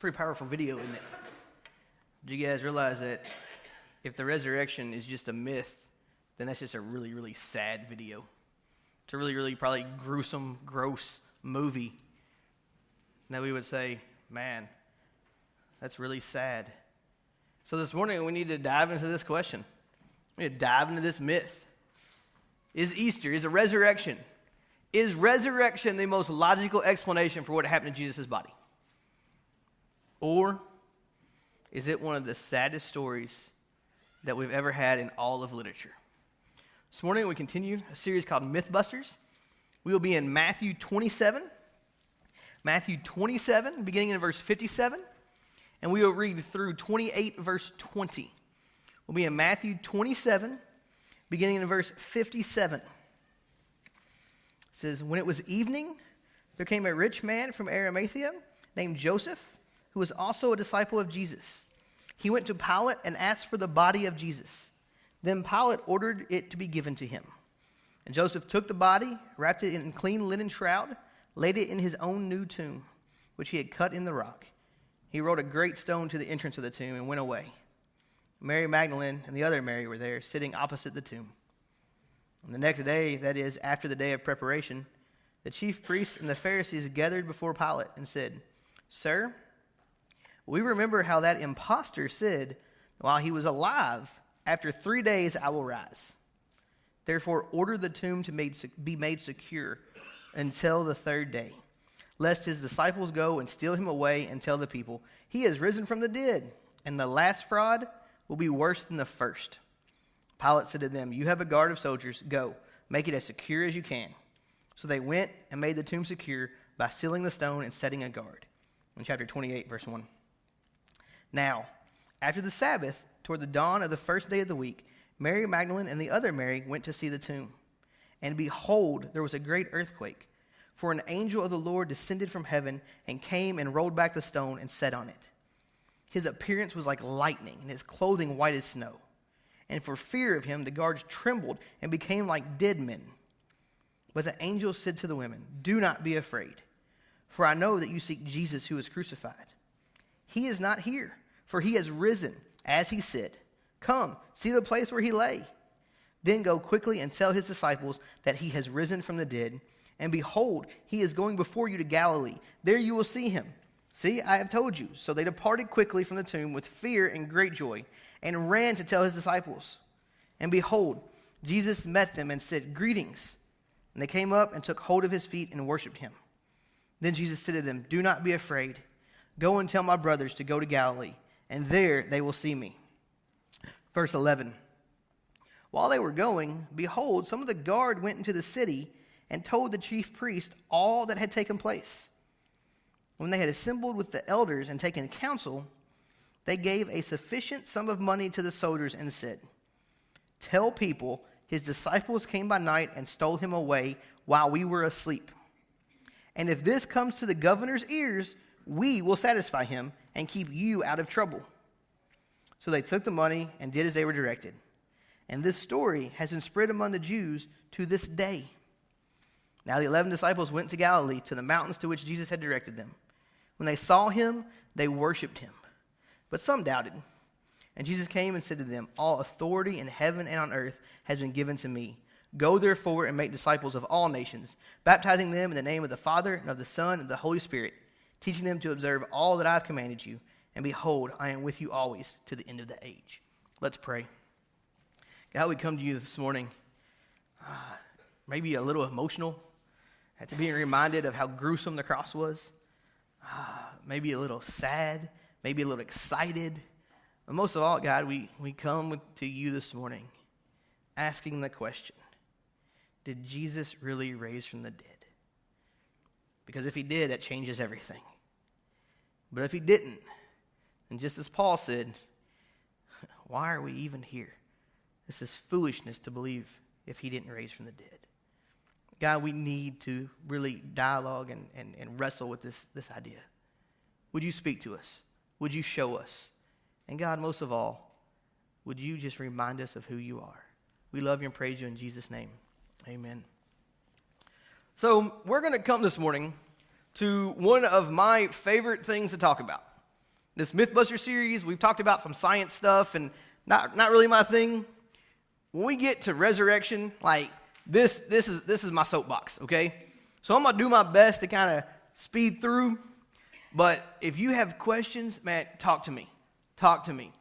Pretty powerful video, isn't it? Do you guys realize that if the resurrection is just a myth, then that's just a really, really sad video? It's a really, really probably gruesome, gross movie. And that we would say, man, that's really sad. So this morning we need to dive into this question. We need to dive into this myth. Is Easter, is the resurrection, is resurrection the most logical explanation for what happened to Jesus' body? Or is it one of the saddest stories that we've ever had in all of literature? This morning we continue a series called MythBusters. We will be in Matthew 27. Matthew 27, beginning in verse 57. And we will read through 28, verse 20. We'll be in Matthew 27, beginning in verse 57. It says, when it was evening, there came a rich man from Arimathea named Joseph, who was also a disciple of Jesus. He went to Pilate and asked for the body of Jesus. Then Pilate ordered it to be given to him. And Joseph took the body, wrapped it in a clean linen shroud, laid it in his own new tomb, which he had cut in the rock. He rolled a great stone to the entrance of the tomb and went away. Mary Magdalene and the other Mary were there, sitting opposite the tomb. And the next day, that is, after the day of preparation, the chief priests and the Pharisees gathered before Pilate and said, Sir, we remember how that impostor said, while he was alive, after 3 days I will rise. Therefore, order the tomb to be made secure until the third day, lest his disciples go and steal him away and tell the people, he has risen from the dead, and the last fraud will be worse than the first. Pilate said to them, you have a guard of soldiers. Go, make it as secure as you can. So they went and made the tomb secure by sealing the stone and setting a guard. In chapter 28, verse 1. Now, after the Sabbath, toward the dawn of the first day of the week, Mary Magdalene and the other Mary went to see the tomb. And behold, there was a great earthquake, for an angel of the Lord descended from heaven and came and rolled back the stone and sat on it. His appearance was like lightning, and his clothing white as snow. And for fear of him, the guards trembled and became like dead men. But the angel said to the women, do not be afraid, for I know that you seek Jesus who was crucified. He is not here, for he has risen, as he said. Come, see the place where he lay. Then go quickly and tell his disciples that he has risen from the dead. And behold, he is going before you to Galilee. There you will see him. See, I have told you. So they departed quickly from the tomb with fear and great joy, and ran to tell his disciples. And behold, Jesus met them and said, greetings. And they came up and took hold of his feet and worshipped him. Then Jesus said to them, do not be afraid. Go and tell my brothers to go to Galilee, and there they will see me. Verse 11. While they were going, behold, some of the guard went into the city and told the chief priest all that had taken place. When they had assembled with the elders and taken counsel, they gave a sufficient sum of money to the soldiers and said, tell people his disciples came by night and stole him away while we were asleep. And if this comes to the governor's ears, we will satisfy him and keep you out of trouble. So they took the money and did as they were directed. And this story has been spread among the Jews to this day. Now the 11 disciples went to Galilee, to the mountains to which Jesus had directed them. When they saw him, they worshipped him. But some doubted. And Jesus came and said to them, all authority in heaven and on earth has been given to me. Go therefore and make disciples of all nations, baptizing them in the name of the Father and of the Son and of the Holy Spirit, teaching them to observe all that I have commanded you. And behold, I am with you always to the end of the age. Let's pray. God, we come to you this morning, maybe a little emotional, to be reminded of how gruesome the cross was. Maybe a little sad, maybe a little excited. But most of all, God, we come to you this morning asking the question, did Jesus really raise from the dead? Because if he did, that changes everything. But if he didn't, and just as Paul said, why are we even here? This is foolishness to believe if he didn't raise from the dead. God, we need to really dialogue and wrestle with this idea. Would you speak to us? Would you show us? And God, most of all, would you just remind us of who you are? We love you and praise you in Jesus' name. Amen. So we're going to come this morning to one of my favorite things to talk about. This MythBusters series, we've talked about some science stuff and not really my thing. When we get to resurrection, like this is my soapbox, okay? So I'm going to do my best to kind of speed through, but if you have questions, man, talk to me. Talk to me.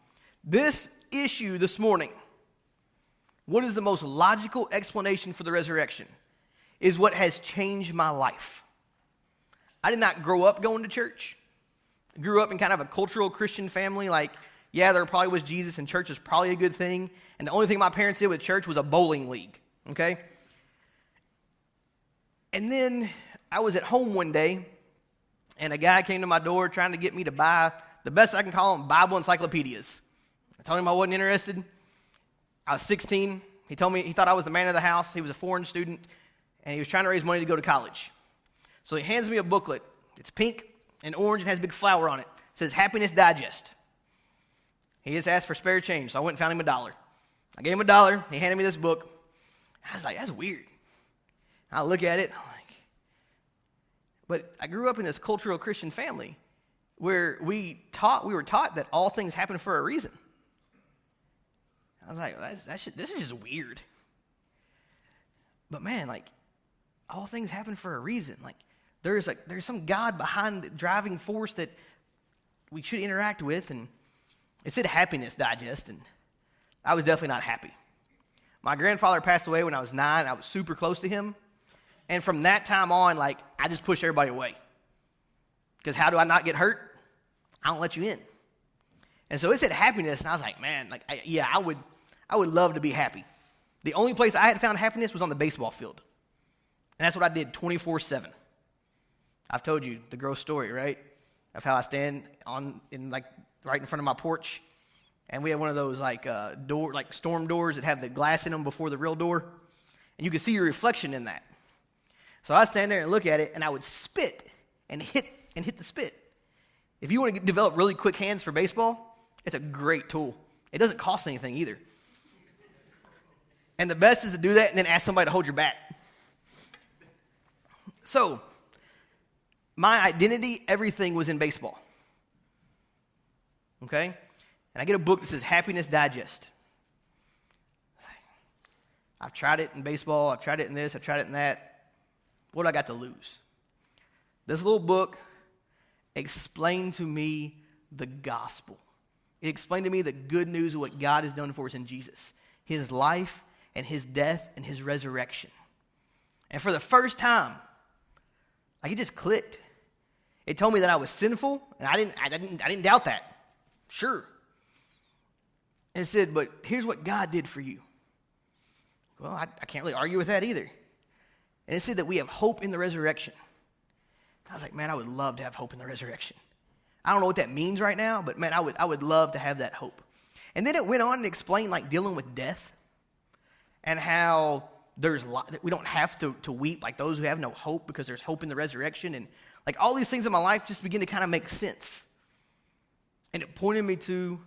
This issue this morning, what is the most logical explanation for the resurrection, is what has changed my life. I did not grow up going to church. I grew up in kind of a cultural Christian family. Like, yeah, there probably was Jesus, and church is probably a good thing. And the only thing my parents did with church was a bowling league, okay? And then I was at home one day, and a guy came to my door trying to get me to buy the best I can call them Bible encyclopedias. I told him I wasn't interested. I was 16. He told me he thought I was the man of the house. He was a foreign student, and he was trying to raise money to go to college. So he hands me a booklet. It's pink and orange and has a big flower on it. It says Happiness Digest. He just asked for spare change, so I went and found him $1. I gave him $1. He handed me this book. I was like, that's weird. I look at it. I'm like, but I grew up in this cultural Christian family where we were taught that all things happen for a reason. I was like, this is just weird. But man, like, all things happen for a reason. Like, there's some God behind the driving force that we should interact with, and it said Happiness Digest, and I was definitely not happy. My grandfather passed away when I was 9. I was super close to him, and from that time on, like, I just pushed everybody away. Because how do I not get hurt? I don't let you in. And so it said happiness, and I was like, man, like, I would love to be happy. The only place I had found happiness was on the baseball field. And that's what I did 24/7. I've told you the gross story, right? Of how I stand right in front of my porch, and we had one of those storm doors that have the glass in them before the real door, and you could see your reflection in that. So I stand there and look at it, and I would spit and hit the spit. If you want to develop really quick hands for baseball, it's a great tool. It doesn't cost anything either. And the best is to do that and then ask somebody to hold your bat. So, my identity, everything was in baseball. Okay? And I get a book that says Happiness Digest. I've tried it in baseball, I've tried it in this, I've tried it in that. What do I got to lose? This little book explained to me the gospel. It explained to me the good news of what God has done for us in Jesus. His life and his death and his resurrection. And for the first time, like, it just clicked. It told me that I was sinful, and I didn't doubt that. Sure. And it said, but here's what God did for you. Well, I can't really argue with that either. And it said that we have hope in the resurrection. I was like, man, I would love to have hope in the resurrection. I don't know what that means right now, but man, I would love to have that hope. And then it went on to explain, like, dealing with death and how we don't have to weep like those who have no hope, because there's hope in the resurrection. And like, all these things in my life just begin to kind of make sense. And it pointed me to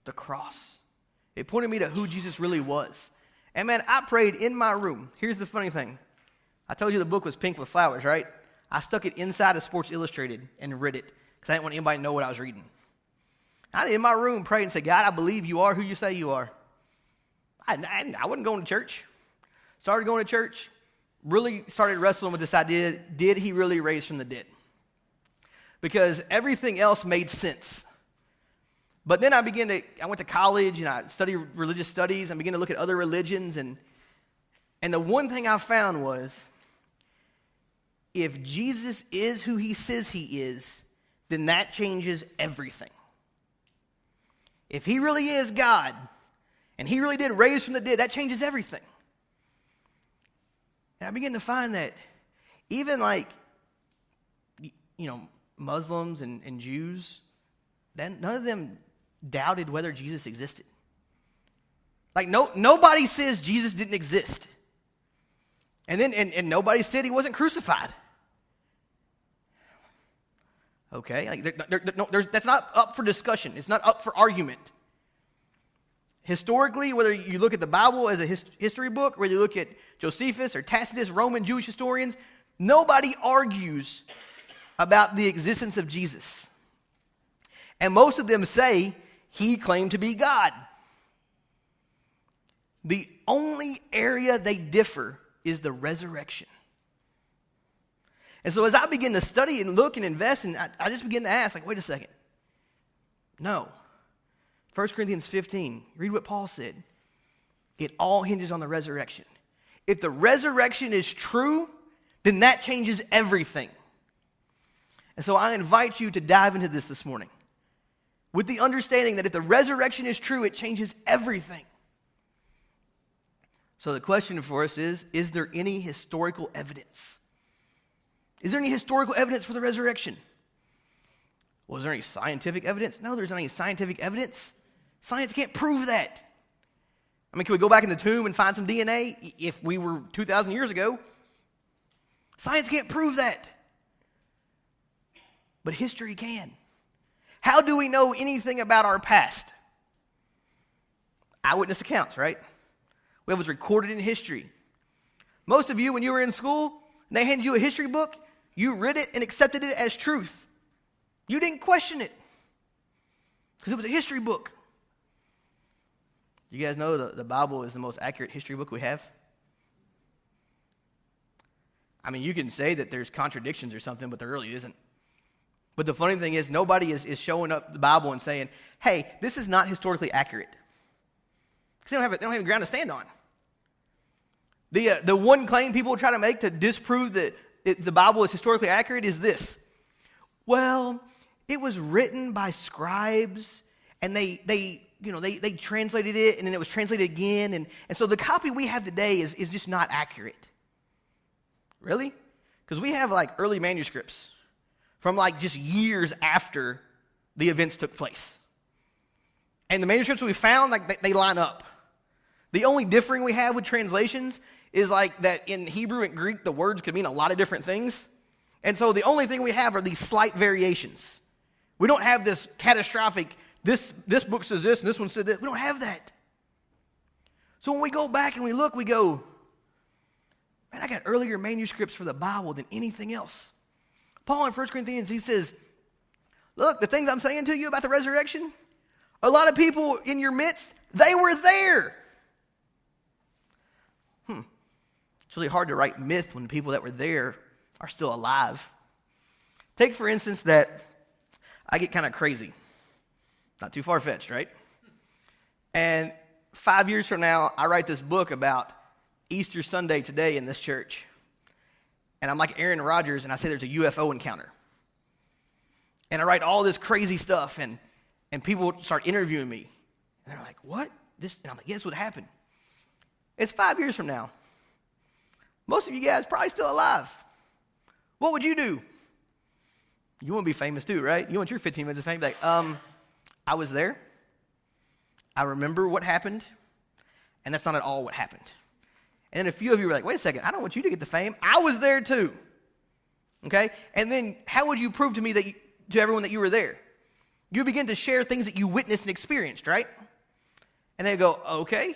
the cross. It pointed me to who Jesus really was. And man, I prayed in my room. Here's the funny thing. I told you the book was pink with flowers, right? I stuck it inside of Sports Illustrated and read it because I didn't want anybody to know what I was reading. I in my room prayed and said, God, I believe you are who you say you are. I wasn't going to church. Started going to church, really started wrestling with this idea, did he really raise from the dead? Because everything else made sense. But then I went to college and I studied religious studies and began to look at other religions. And the one thing I found was, if Jesus is who he says he is, then that changes everything. If he really is God, and he really did raise from the dead, that changes everything. And I began to find that even Muslims and Jews, then none of them doubted whether Jesus existed. Like, nobody says Jesus didn't exist. And then and nobody said he wasn't crucified. Okay, like that's not up for discussion. It's not up for argument. Historically, whether you look at the Bible as a history book, whether you look at Josephus or Tacitus, Roman Jewish historians, nobody argues about the existence of Jesus. And most of them say he claimed to be God. The only area they differ is the resurrection. And so as I begin to study and look and invest, and I just begin to ask, like, wait a second. No. 1 Corinthians 15, read what Paul said. It all hinges on the resurrection. If the resurrection is true, then that changes everything. And so I invite you to dive into this morning with the understanding that if the resurrection is true, it changes everything. So the question for us is there any historical evidence? Is there any historical evidence for the resurrection? Well, is there any scientific evidence? No, there's not any scientific evidence. Science can't prove that. I mean, can we go back in the tomb and find some DNA if we were 2,000 years ago? Science can't prove that. But history can. How do we know anything about our past? Eyewitness accounts, right? We have what's recorded in history. Most of you, when you were in school, and they handed you a history book, you read it and accepted it as truth. You didn't question it because it was a history book. You guys know the Bible is the most accurate history book we have? I mean, you can say that there's contradictions or something, but there really isn't. But the funny thing is, nobody is showing up the Bible and saying, hey, this is not historically accurate. Because they don't have a ground to stand on. The one claim people try to make to disprove that the Bible is historically accurate is this. Well, it was written by scribes, and they translated it, and then it was translated again, and so the copy we have today is just not accurate. Really? Because we have like early manuscripts from like just years after the events took place. And the manuscripts we found, like they line up. The only differing we have with translations is like that in Hebrew and Greek, the words could mean a lot of different things. And so the only thing we have are these slight variations. We don't have this catastrophic, this book says this and this one said this. We don't have that. So when we go back and we look, we go, man, I got earlier manuscripts for the Bible than anything else. Paul in 1 Corinthians, he says, look, the things I'm saying to you about the resurrection, a lot of people in your midst, they were there. It's really hard to write myth when the people that were there are still alive. Take, for instance, that I get kind of crazy. Not too far-fetched, right? And 5 years from now, I write this book about Easter Sunday today in this church. And I'm like Aaron Rodgers, and I say there's a UFO encounter. And I write all this crazy stuff, and people start interviewing me. And they're like, what? And I'm like, yes, what happened? It's 5 years from now. Most of you guys probably still alive. What would you do? You want to be famous too, right? You want your 15 minutes of fame? Like, I was there. I remember what happened. And that's not at all what happened. And then a few of you were like, wait a second, I don't want you to get the fame. I was there too. Okay? And then how would you prove to me to everyone that you were there? You begin to share things that you witnessed and experienced, right? And they go, okay,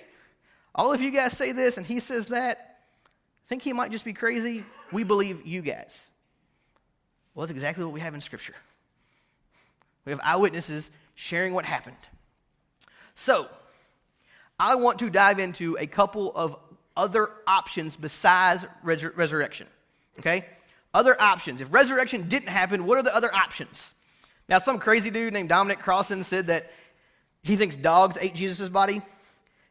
all of you guys say this and he says that. Think he might just be crazy? We believe you guys. Well, that's exactly what we have in Scripture. We have eyewitnesses sharing what happened. So, I want to dive into a couple of other options besides resurrection. Okay? Other options. If resurrection didn't happen, what are the other options? Now, some crazy dude named Dominic Crossan said that he thinks dogs ate Jesus' body.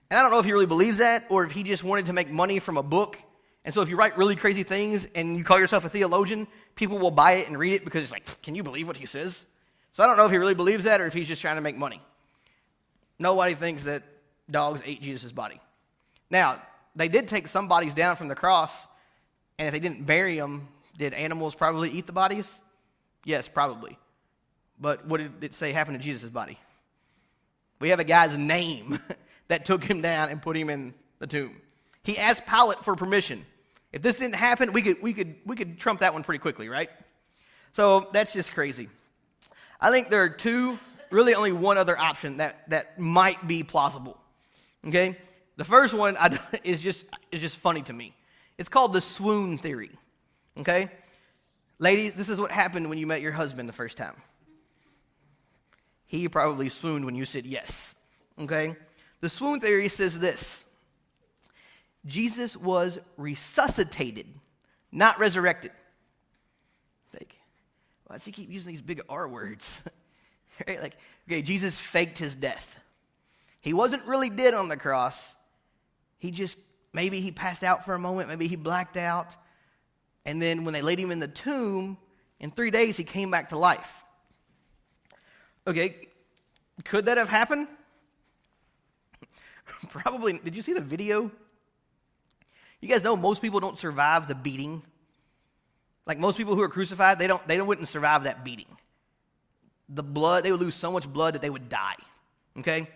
And I don't know if he really believes that or if he just wanted to make money from a book. And so if you write really crazy things and you call yourself a theologian, people will buy it and read it because it's like, can you believe what he says? So I don't know if he really believes that or if he's just trying to make money. Nobody thinks that dogs ate Jesus' body. Now, they did take some bodies down from the cross, and if they didn't bury them, did animals probably eat the bodies? Yes, probably. But what did it say happened to Jesus' body? We have a guy's name that took him down and put him in the tomb. He asked Pilate for permission. If this didn't happen, we could trump that one pretty quickly, right? So that's just crazy. I think there are really only one other option that might be plausible. Okay? The first one is just funny to me. It's called the swoon theory. Okay? Ladies, this is what happened when you met your husband the first time. he probably swooned when you said yes. Okay? The swoon theory says this: Jesus was resuscitated, not resurrected. Like, why does he keep using these big R words? Right? Like, okay, Jesus faked his death. He wasn't really dead on the cross. Maybe he passed out for a moment, maybe he blacked out. And then when they laid him in the tomb, in 3 days he came back to life. Okay, could that have happened? Probably. Did you see the video? You guys know most people don't survive the beating. Like most people who are crucified, they wouldn't survive that beating. The blood, they would lose so much blood that they would die. Okay?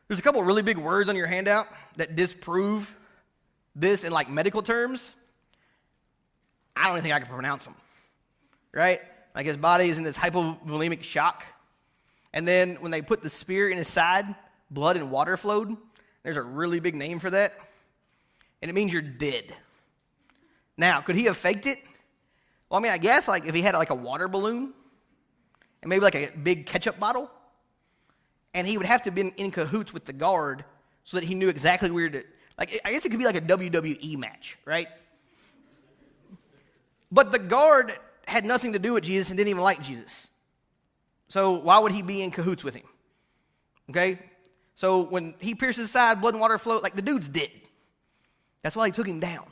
There's a couple really big words on your handout that disprove this in like medical terms. I don't even think I can pronounce them. Right? Like his body is in this hypovolemic shock. And then when they put the spear in his side, blood and water flowed. There's a really big name for that. And it means you're dead. Now, could he have faked it? Well, I mean, I guess like if he had like a water balloon and maybe like a big ketchup bottle, and he would have to have been in cahoots with the guard so that he knew exactly where to, like, I guess it could be like a WWE match, right? But the guard had nothing to do with Jesus and didn't even like Jesus. So why would he be in cahoots with him? Okay? So when he pierces his side, blood and water flow, like the dude's dead. That's why he took him down.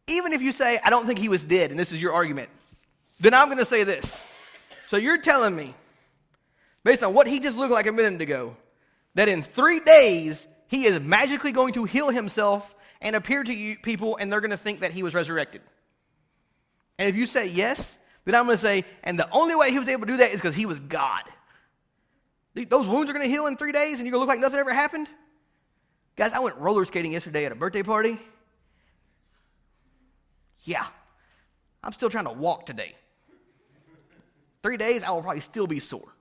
Even if you say, I don't think he was dead, and this is your argument, then I'm going to say this. So you're telling me, based on what he just looked like a minute ago, that in 3 days, he is magically going to heal himself and appear to you people, and they're going to think that he was resurrected. And if you say yes, then I'm going to say, and the only way he was able to do that is because he was God. Those wounds are going to heal in 3 days, and you're going to look like nothing ever happened? Guys, I went roller skating yesterday at a birthday party. Yeah, I'm still trying to walk today. 3 days, I will probably still be sore.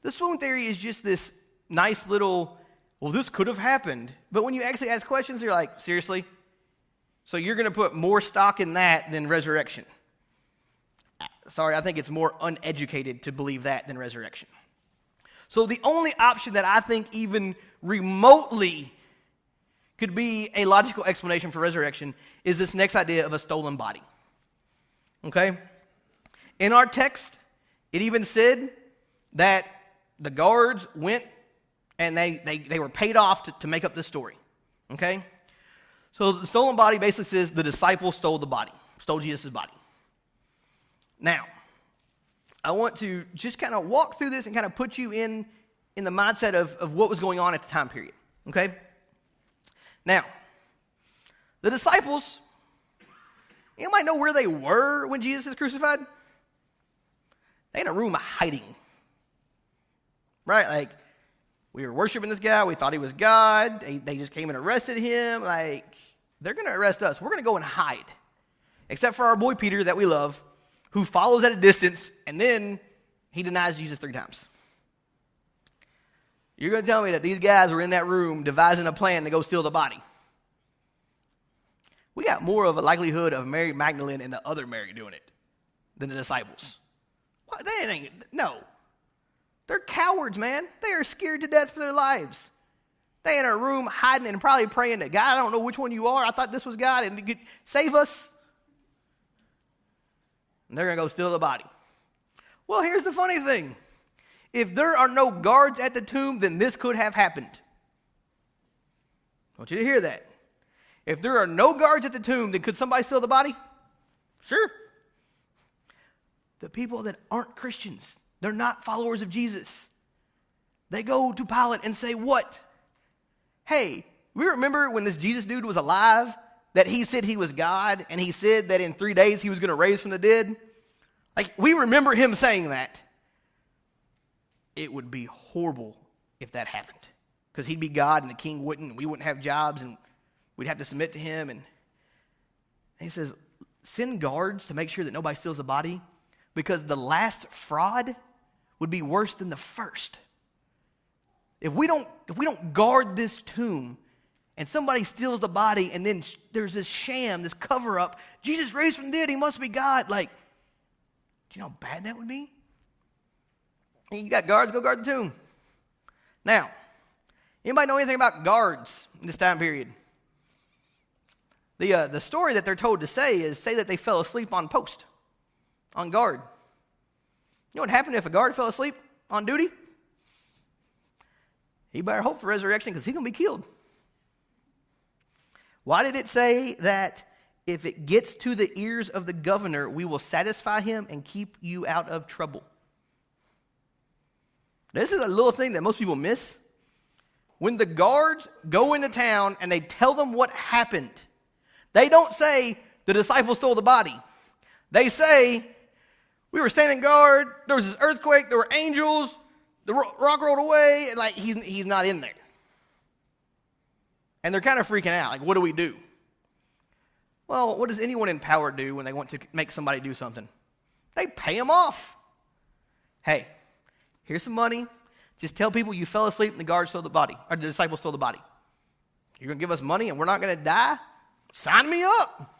The swoon theory is just this nice little, well, this could have happened. But when you actually ask questions, you're like, seriously? So you're going to put more stock in that than resurrection? Sorry, I think it's more uneducated to believe that than resurrection. So the only option that I think even remotely could be a logical explanation for resurrection is this next idea of a stolen body. Okay? In our text, it even said that the guards went and they were paid off to make up this story. Okay? So the stolen body basically says the disciples stole the body, stole Jesus' body. Now, I want to just kind of walk through this and kind of put you in the mindset of what was going on at the time period. Okay? Now, the disciples, you might know where they were when Jesus is crucified. They in a room hiding. Right? Like, we were worshiping this guy. We thought he was God. They just came and arrested him. Like, they're going to arrest us. We're going to go and hide. Except for our boy Peter that we love, who follows at a distance, and then he denies Jesus 3 times. You're going to tell me that these guys were in that room devising a plan to go steal the body. We got more of a likelihood of Mary Magdalene and the other Mary doing it than the disciples. What? No. They're cowards, man. They are scared to death for their lives. They in a room hiding and probably praying that, God, I don't know which one you are. I thought this was God, and you could save us. And they're going to go steal the body. Well, here's the funny thing. If there are no guards at the tomb, then this could have happened. I want you to hear that. If there are no guards at the tomb, then could somebody steal the body? Sure. The people that aren't Christians, they're not followers of Jesus. They go to Pilate and say, what? Hey, we remember when this Jesus dude was alive, that he said he was God, and he said that in 3 days he was going to raise from the dead? Like, we remember him saying that. It would be horrible if that happened. Because he'd be God and the king wouldn't, and we wouldn't have jobs, and we'd have to submit to him. And he says, send guards to make sure that nobody steals the body, because the last fraud would be worse than the first. If we don't guard this tomb, and somebody steals the body, and then there's this sham, this cover-up, Jesus raised from the dead, he must be God. Like, do you know how bad that would be? You got guards, go guard the tomb. Now, anybody know anything about guards in this time period? The story that they're told to say that they fell asleep on post, on guard. You know what happened if a guard fell asleep on duty? He better hope for resurrection because he's going to be killed. Why did it say that if it gets to the ears of the governor, we will satisfy him and keep you out of trouble? This is a little thing that most people miss. When the guards go into town and they tell them what happened, they don't say the disciples stole the body. They say, we were standing guard, there was this earthquake, there were angels, the rock rolled away, and like he's not in there. And they're kind of freaking out. Like, what do we do? Well, what does anyone in power do when they want to make somebody do something? They pay them off. Hey, here's some money. Just tell people you fell asleep and the guards stole the body, or the disciples stole the body. You're going to give us money and we're not going to die? Sign me up.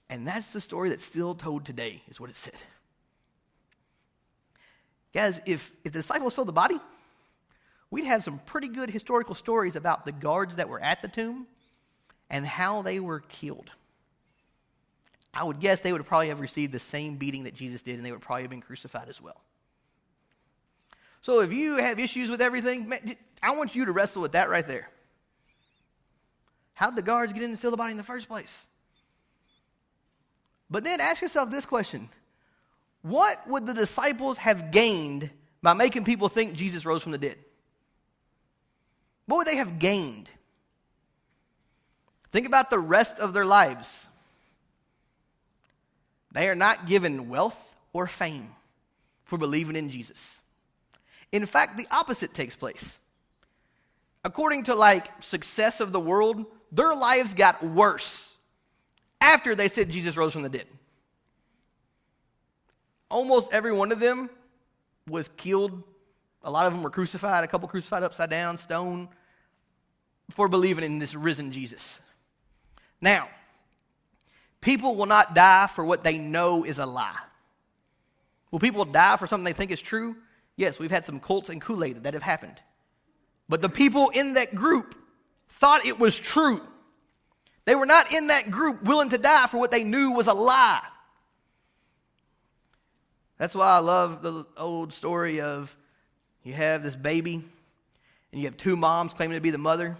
And that's the story that's still told today, is what it said. Guys, if the disciples stole the body, we'd have some pretty good historical stories about the guards that were at the tomb and how they were killed. I would guess they would probably have received the same beating that Jesus did, and they would probably have been crucified as well. So if you have issues with everything, I want you to wrestle with that right there. How'd the guards get in and steal the body in the first place? But then ask yourself this question. What would the disciples have gained by making people think Jesus rose from the dead? What would they have gained? Think about the rest of their lives. They are not given wealth or fame for believing in Jesus. In fact, the opposite takes place. According to success of the world, their lives got worse after they said Jesus rose from the dead. Almost every one of them was killed. A lot of them were crucified, a couple crucified upside down, stoned, for believing in this risen Jesus. Now, people will not die for what they know is a lie. Will people die for something they think is true? Yes, we've had some cults and Kool-Aid that have happened. But the people in that group thought it was true. They were not in that group willing to die for what they knew was a lie. That's why I love the old story of you have this baby and you have two moms claiming to be the mother,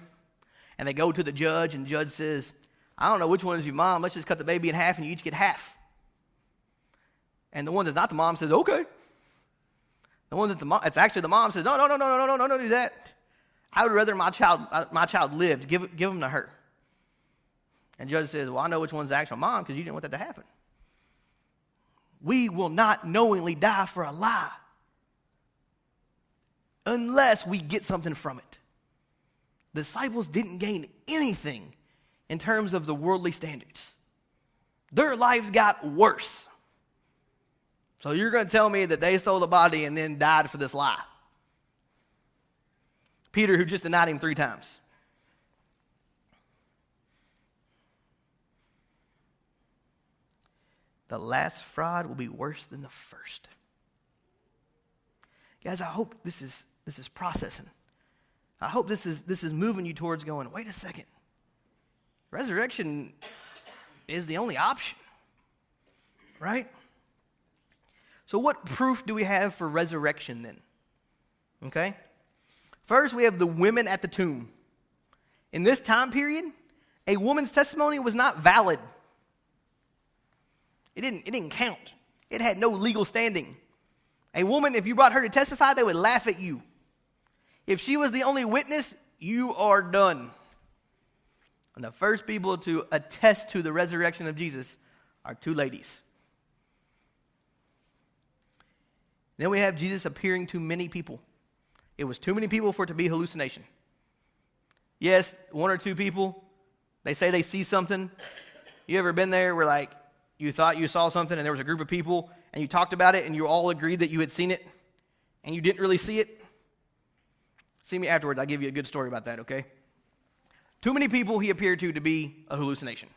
and they go to the judge, and the judge says, I don't know which one is your mom. Let's just cut the baby in half and you each get half. And the one that's not the mom says, okay. The one that it's actually the mom says, no, don't do that. I would rather my child lived. Give him to her. And the judge says, well, I know which one's the actual mom because you didn't want that to happen. We will not knowingly die for a lie unless we get something from it. The disciples didn't gain anything in terms of the worldly standards. Their lives got worse. So you're going to tell me that they stole the body and then died for this lie? Peter, who just denied him 3 times. The last fraud will be worse than the first. Guys, I hope this is processing. I hope this is moving you towards going, wait a second. Resurrection is the only option, right? So what proof do we have for resurrection then? Okay? First, we have the women at the tomb. In this time period, a woman's testimony was not valid. It didn't count. It had no legal standing. A woman, if you brought her to testify, they would laugh at you. If she was the only witness, you are done. And the first people to attest to the resurrection of Jesus are 2 ladies. Then we have Jesus appearing to many people. It was too many people for it to be hallucination. Yes, 1 or 2 people, they say they see something. You ever been there where you thought you saw something and there was a group of people and you talked about it and you all agreed that you had seen it and you didn't really see it? See me afterwards. I'll give you a good story about that, okay? Too many people he appeared to be a hallucination.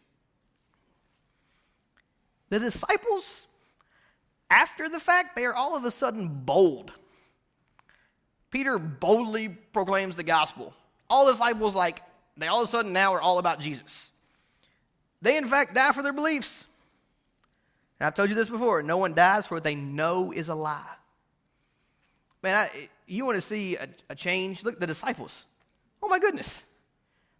The disciples, after the fact, they are all of a sudden bold. Peter boldly proclaims the gospel. All the disciples, they all of a sudden now are all about Jesus. They, in fact, die for their beliefs. And I've told you this before. No one dies for what they know is a lie. Man, you want to see a change? Look at the disciples. Oh, my goodness.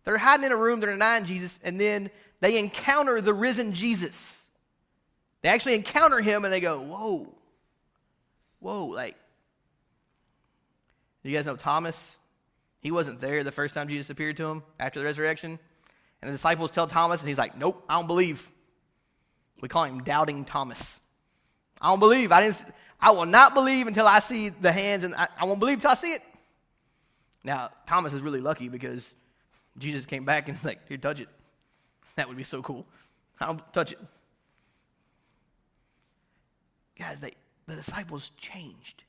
They're hiding in a room. They're denying Jesus. And then they encounter the risen Jesus. They actually encounter him, and they go, whoa. Whoa, you guys know Thomas? He wasn't there the first time Jesus appeared to him after the resurrection. And the disciples tell Thomas, and he's like, nope, I don't believe. We call him Doubting Thomas. I don't believe. I will not believe until I see the hands, and I won't believe until I see it. Now, Thomas is really lucky because Jesus came back and was like, here, touch it. That would be so cool. I don't touch it. Guys, the disciples changed.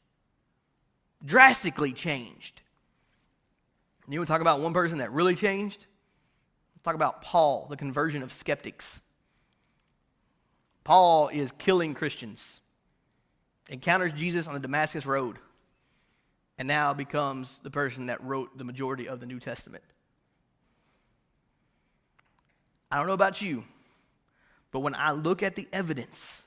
Drastically changed. You want to talk about one person that really changed? Let's talk about Paul, the conversion of skeptics. Paul is killing Christians, encounters Jesus on the Damascus Road, and now becomes the person that wrote the majority of the New Testament. I don't know about you, but when I look at the evidence,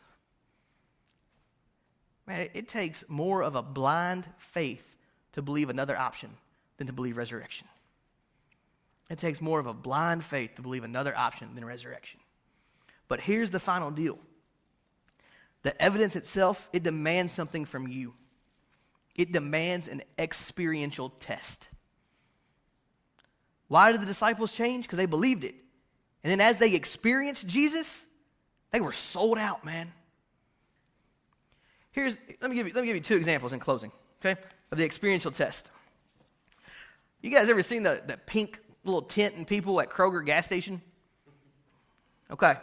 man, it takes more of a blind faith to believe another option than to believe resurrection. It takes more of a blind faith to believe another option than resurrection. But here's the final deal. The evidence itself, it demands something from you. It demands an experiential test. Why did the disciples change? Because they believed it. And then as they experienced Jesus, they were sold out, man. Let me give you 2 examples in closing, okay, of the experiential test. You guys ever seen the pink little tent and people at Kroger gas station? Okay.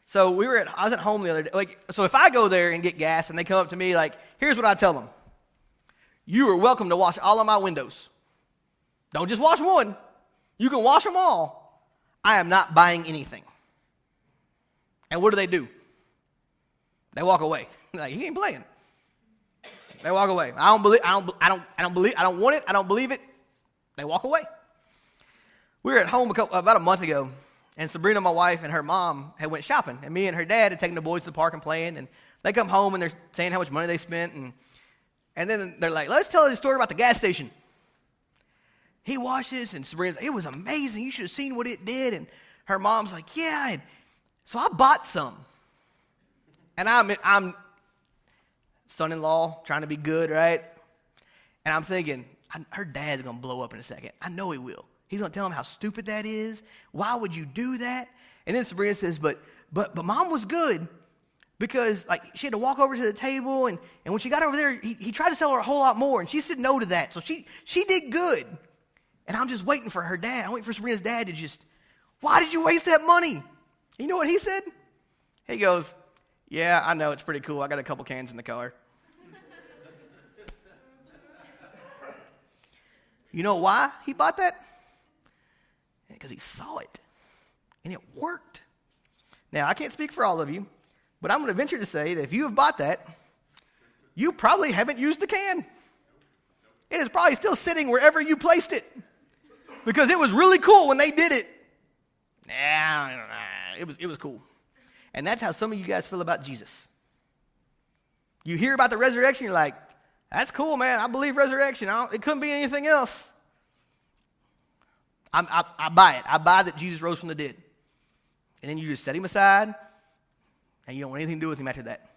So I was at home the other day. So if I go there and get gas and they come up to me, here's what I tell them. You are welcome to wash all of my windows. Don't just wash one. You can wash them all. I am not buying anything. And what do? They walk away. He ain't playing. They walk away. I don't want it. I don't believe it. They walk away. We were at home about a month ago, and Sabrina, my wife, and her mom had went shopping, and me and her dad had taken the boys to the park and playing, and they come home and they're saying how much money they spent, and then they're like, let's tell you a story about the gas station. He watched this, and Sabrina's like, it was amazing. You should have seen what it did. And her mom's like, yeah. And so I bought some. And I'm son-in-law, trying to be good, right? And I'm thinking, her dad's going to blow up in a second. I know he will. He's going to tell him how stupid that is. Why would you do that? And then Sabrina says, but mom was good because she had to walk over to the table, and when she got over there, he tried to sell her a whole lot more, and she said no to that. So she did good. And I'm just waiting for her dad. I'm waiting for Sabrina's dad to why did you waste that money? You know what he said? He goes, yeah, I know, it's pretty cool. I got a couple cans in the car. You know why he bought that? Because he saw it, and it worked. Now, I can't speak for all of you, but I'm going to venture to say that if you have bought that, you probably haven't used the can. It is probably still sitting wherever you placed it, because it was really cool when they did it. It was cool. And that's how some of you guys feel about Jesus. You hear about the resurrection, you're like, that's cool, man. I believe resurrection. It couldn't be anything else. I buy it. I buy that Jesus rose from the dead. And then you just set him aside, and you don't want anything to do with him after that.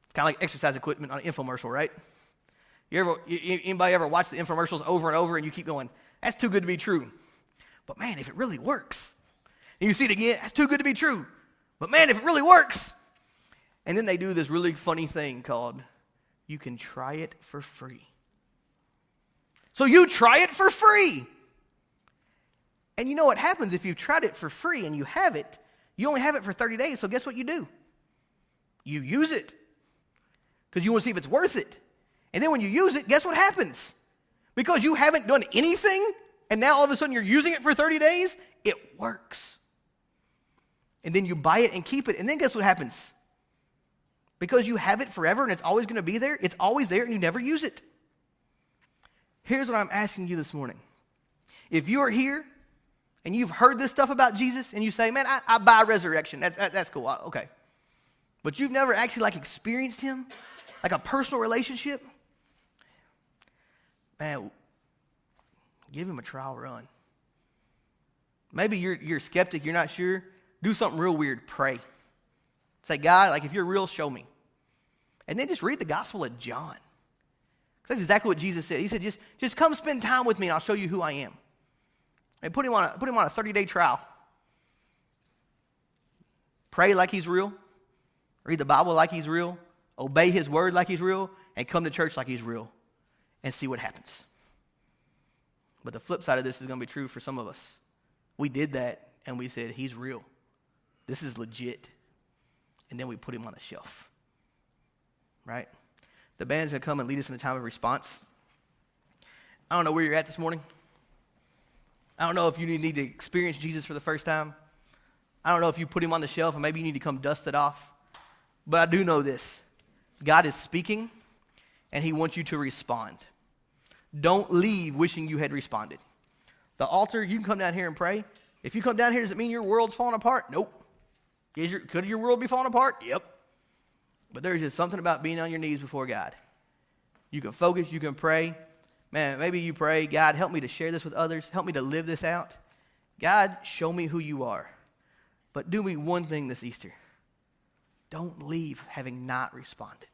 It's kind of like exercise equipment on an infomercial, right? Anybody ever watch the infomercials over and over, and you keep going, that's too good to be true. But man, if it really works. And you see it again, that's too good to be true. But man, if it really works. And then they do this really funny thing called, you can try it for free. So you try it for free. And you know what happens if you've tried it for free and you have it? You only have it for 30 days, so guess what you do? You use it. Because you want to see if it's worth it. And then when you use it, guess what happens? Because you haven't done anything, and now all of a sudden you're using it for 30 days, it works. And then you buy it and keep it, and then guess what happens? because you have it forever and it's always going to be there. It's always there and you never use it. Here's what I'm asking you this morning. If you are here and you've heard this stuff about Jesus and you say, man, I buy resurrection. That's cool. Okay. But you've never actually like experienced him, like a personal relationship, man, give him a trial run. Maybe you're a skeptic, you're not sure. Do something real weird. Pray. Say, God, like if you're real, show me. And then just read the Gospel of John. That's exactly what Jesus said. He said, just come spend time with me and I'll show you who I am. And put him on a 30-day trial. Pray like he's real. Read the Bible like he's real. Obey his word like he's real. And come to church like he's real. And see what happens. But the flip side of this is going to be true for some of us. We did that and we said, he's real. This is legit. And then we put him on the shelf. Right? The band's going to come and lead us in a time of response. I don't know where you're at this morning. I don't know if you need to experience Jesus for the first time. I don't know if you put him on the shelf and maybe you need to come dust it off. But I do know this. God is speaking and he wants you to respond. Don't leave wishing you had responded. The altar, you can come down here and pray. If you come down here, does it mean your world's falling apart? Nope. Could your world be falling apart? Yep. But there's just something about being on your knees before God. You can focus, you can pray. Man, maybe you pray, God, help me to share this with others. Help me to live this out. God, show me who you are. But do me one thing this Easter. Don't leave having not responded.